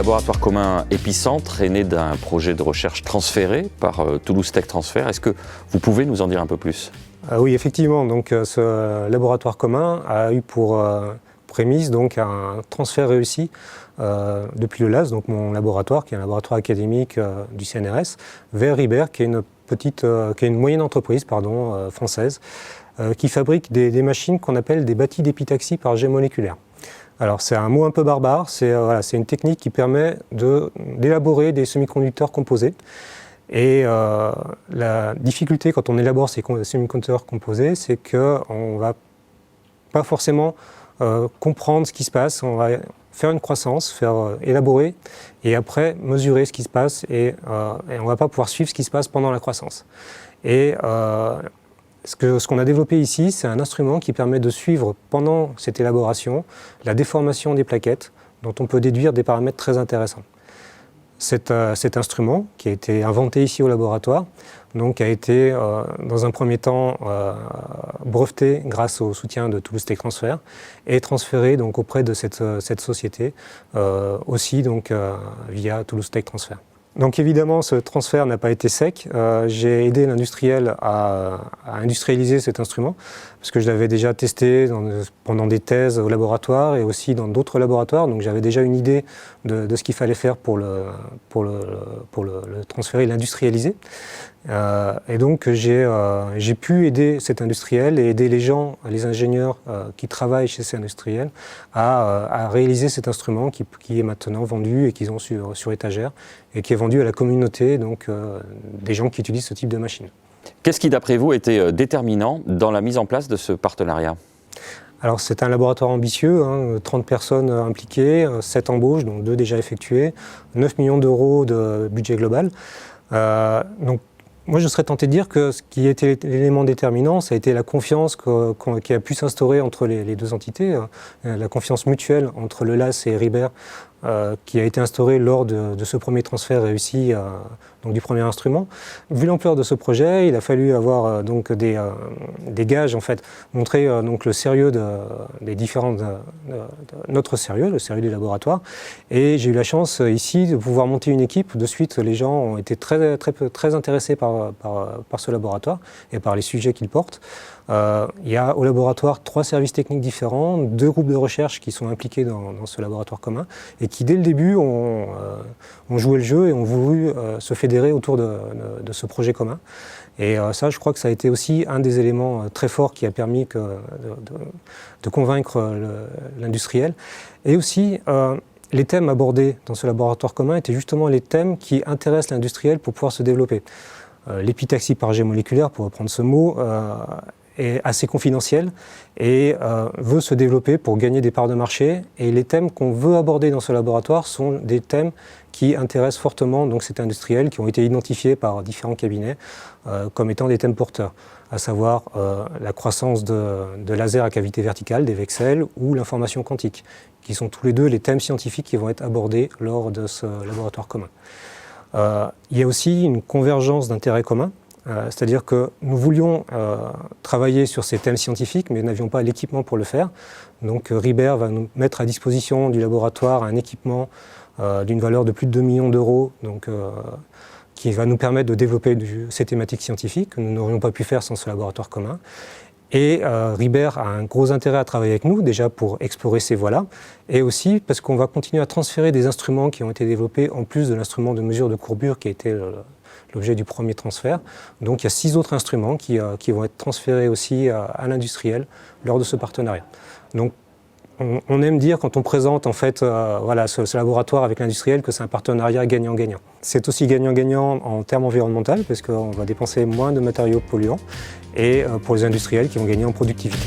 laboratoire commun Épicentre est né d'un projet de recherche transféré par Toulouse Tech Transfer. Est-ce que vous pouvez nous en dire un peu plus? Oui, effectivement. Donc, ce laboratoire commun a eu pour prémisse donc, un transfert réussi depuis le LAS, donc mon laboratoire, qui est un laboratoire académique du CNRS, vers Ribert, qui est une moyenne entreprise française, qui fabrique des machines qu'on appelle des bâtis d'épitaxie par jet moléculaire. Alors c'est un mot un peu barbare, c'est une technique qui permet d'élaborer des semi-conducteurs composés. Et la difficulté quand on élabore ces semi-conducteurs composés, c'est qu'on ne va pas forcément comprendre ce qui se passe. On va faire une croissance, faire élaborer, et après mesurer ce qui se passe, et on ne va pas pouvoir suivre ce qui se passe pendant la croissance. Et ce qu'on a développé ici, c'est un instrument qui permet de suivre pendant cette élaboration la déformation des plaquettes, dont on peut déduire des paramètres très intéressants. Cet instrument, qui a été inventé ici au laboratoire, donc a été dans un premier temps breveté grâce au soutien de Toulouse Tech Transfer et transféré donc, auprès de cette société, aussi donc, via Toulouse Tech Transfer. Donc évidemment, ce transfert n'a pas été sec. J'ai aidé l'industriel à industrialiser cet instrument, parce que je l'avais déjà testé pendant des thèses au laboratoire et aussi dans d'autres laboratoires. Donc j'avais déjà une idée de ce qu'il fallait faire pour le transférer et l'industrialiser. Et donc j'ai pu aider cet industriel et aider les gens, les ingénieurs qui travaillent chez ces industriels à réaliser cet instrument qui est maintenant vendu et qu'ils ont sur étagère et qui est vendu à la communauté, donc des gens qui utilisent ce type de machine. Qu'est-ce qui, d'après vous, était déterminant dans la mise en place de ce partenariat? Alors c'est un laboratoire ambitieux, 30 personnes impliquées, 7 embauches, donc 2 déjà effectuées, 9 millions d'euros de budget global. Donc, moi, je serais tenté de dire que ce qui a été l'élément déterminant, ça a été la confiance qui a pu s'instaurer entre les deux entités, la confiance mutuelle entre le LAS et Ribert, qui a été instaurée lors de ce premier transfert réussi donc du premier instrument. Vu l'ampleur de ce projet, il a fallu avoir donc des gages, en fait, montrer donc le sérieux notre sérieux, le sérieux du laboratoire. Et j'ai eu la chance ici de pouvoir monter une équipe. De suite, les gens ont été très intéressés par ce laboratoire et par les sujets qu'il porte. Il y a au laboratoire 3 services techniques différents, 2 groupes de recherche qui sont impliqués dans ce laboratoire commun et qui dès le début ont joué le jeu et ont voulu se fédérer autour de ce projet commun. Et ça, je crois que ça a été aussi un des éléments très forts qui a permis de convaincre l'industriel. Et aussi, les thèmes abordés dans ce laboratoire commun étaient justement les thèmes qui intéressent l'industriel pour pouvoir se développer. L'épitaxie par jet moléculaire, pour reprendre ce mot, est assez confidentiel et veut se développer pour gagner des parts de marché. Et les thèmes qu'on veut aborder dans ce laboratoire sont des thèmes qui intéressent fortement donc, cet industriel, qui ont été identifiés par différents cabinets comme étant des thèmes porteurs, à savoir la croissance de lasers à cavité verticale, des VCSEL, ou l'information quantique, qui sont tous les deux les thèmes scientifiques qui vont être abordés lors de ce laboratoire commun. Il y a aussi une convergence d'intérêts communs. C'est-à-dire que nous voulions travailler sur ces thèmes scientifiques, mais n'avions pas l'équipement pour le faire. Donc Ribert va nous mettre à disposition du laboratoire un équipement d'une valeur de plus de 2 millions d'euros, qui va nous permettre de développer ces thématiques scientifiques que nous n'aurions pas pu faire sans ce laboratoire commun. Et Ribert a un gros intérêt à travailler avec nous, déjà pour explorer ces voies-là, et aussi parce qu'on va continuer à transférer des instruments qui ont été développés en plus de l'instrument de mesure de courbure qui a été l'objet du premier transfert. Donc il y a 6 autres instruments qui vont être transférés aussi à l'industriel lors de ce partenariat. Donc on aime dire quand on présente en fait, ce laboratoire avec l'industriel que c'est un partenariat gagnant-gagnant. C'est aussi gagnant-gagnant en termes environnementaux parce qu'on va dépenser moins de matériaux polluants et pour les industriels qui vont gagner en productivité.